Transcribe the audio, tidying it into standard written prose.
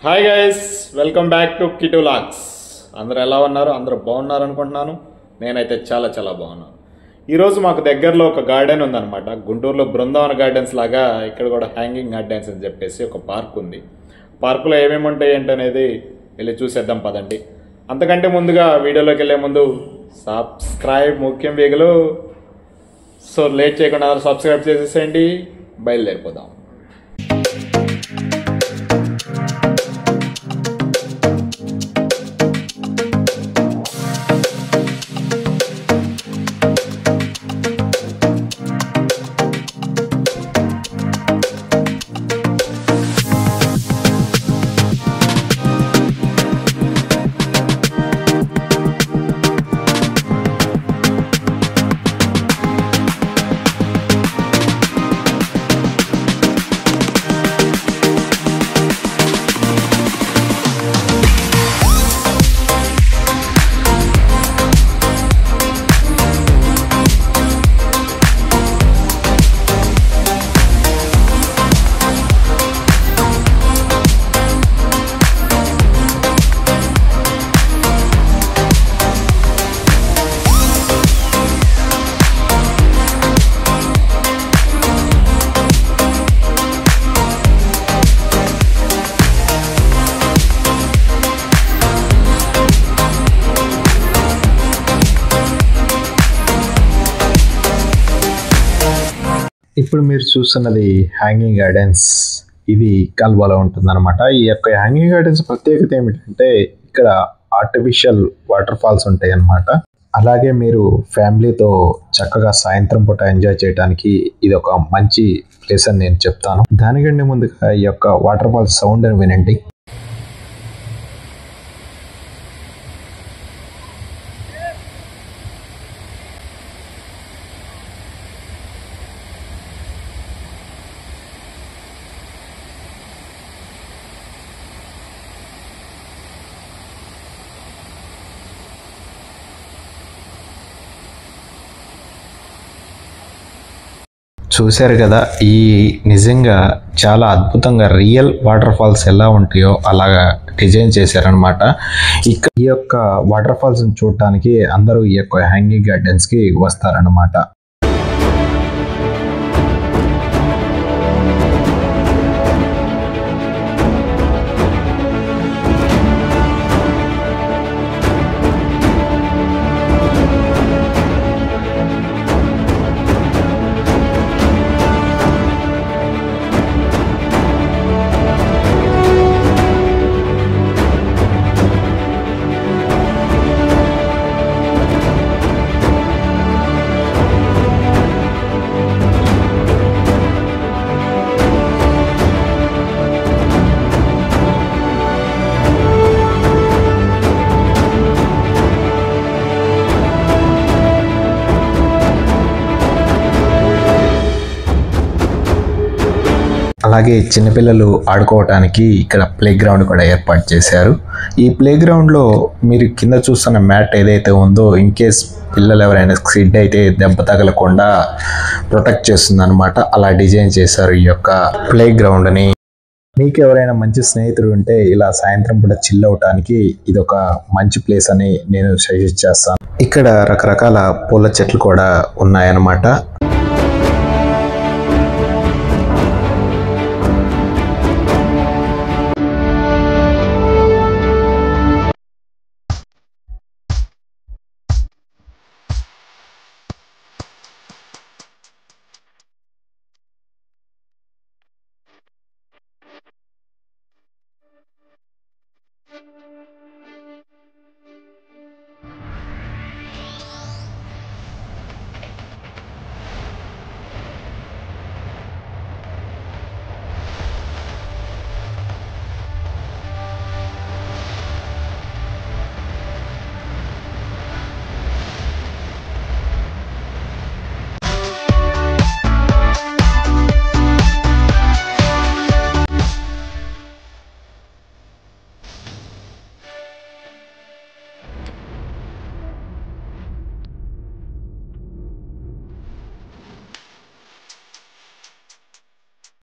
Hi guys, welcome back to Kittu vlogs. అందరూ ఎలా ఉన్నారు? అందరూ బాగున్నారు అనుకుంటున్నాను. నేనైతే చాలా చాలా బాగున్నాను. ఈరోజు మాకు దగ్గరలో ఒక గార్డెన్ ఉందన్నమాట. గుంటూరులో బృందావన గార్డెన్స్ లాగా ఇక్కడ కూడా హ్యాంగింగ్ గార్డెన్స్ అని చెప్పేసి ఒక పార్క్ ఉంది. పార్కులో ఏమేమి ఉంటాయి ఏంటనేది వెళ్ళి చూసేద్దాం పదండి. అంతకంటే ముందుగా వీడియోలోకి వెళ్ళే ముందు సబ్స్క్రైబ్ ముఖ్యం వేగలు. సో లేట్ చేయకుండా అందరూ సబ్స్క్రైబ్ చేసేసేయండి. బయలుదేరిపోదాం. ఇప్పుడు మీరు చూస్తున్నది హ్యాంగింగ్ గార్డెన్స్. ఇది కల్వాలో ఉంటుందన్నమాట. ఈ యొక్క హ్యాంగింగ్ గార్డెన్స్ ప్రత్యేకత ఏమిటంటే ఇక్కడ ఆర్టిఫిషియల్ వాటర్ ఫాల్స్ ఉంటాయి అన్నమాట. అలాగే మీరు ఫ్యామిలీతో చక్కగా సాయంత్రం పూట ఎంజాయ్ చేయడానికి ఇది ఒక మంచి ప్లేస్ అని నేను చెప్తాను. దానికంటే ముందుగా ఈ యొక్క వాటర్ ఫాల్స్ సౌండ్ అని వినండి. చూశారు కదా, ఈ నిజంగా చాలా అద్భుతంగా రియల్ వాటర్ ఫాల్స్ ఎలా ఉంటాయో అలాగా డిజైన్ చేశారనమాట. ఇక్కడ ఈ యొక్క వాటర్ ఫాల్స్ చూడటానికి అందరూ ఈ యొక్క హ్యాంగింగ్ గార్డెన్స్ కి వస్తారనమాట. అలాగే చిన్నపిల్లలు ఆడుకోవటానికి ఇక్కడ ప్లే గ్రౌండ్ కూడా ఏర్పాటు చేశారు. ఈ ప్లే గ్రౌండ్లో మీరు కింద చూస్తున్న మ్యాట్ ఏదైతే ఉందో ఇన్ కేస్ పిల్లలు ఎవరైనా స్కిడ్ అయితే దెబ్బ తగలకుండా ప్రొటెక్ట్ చేస్తుంది అనమాట. అలా డిజైన్ చేశారు ఈ యొక్క ప్లే గ్రౌండ్ని. మీకు ఎవరైనా మంచి స్నేహితుడు ఉంటే ఇలా సాయంత్రం పూట చిల్ అవటానికి ఇది ఒక మంచి ప్లేస్ అని నేను సజెస్ట్ చేస్తాను. ఇక్కడ రకరకాల పూల చెట్లు కూడా ఉన్నాయన్నమాట.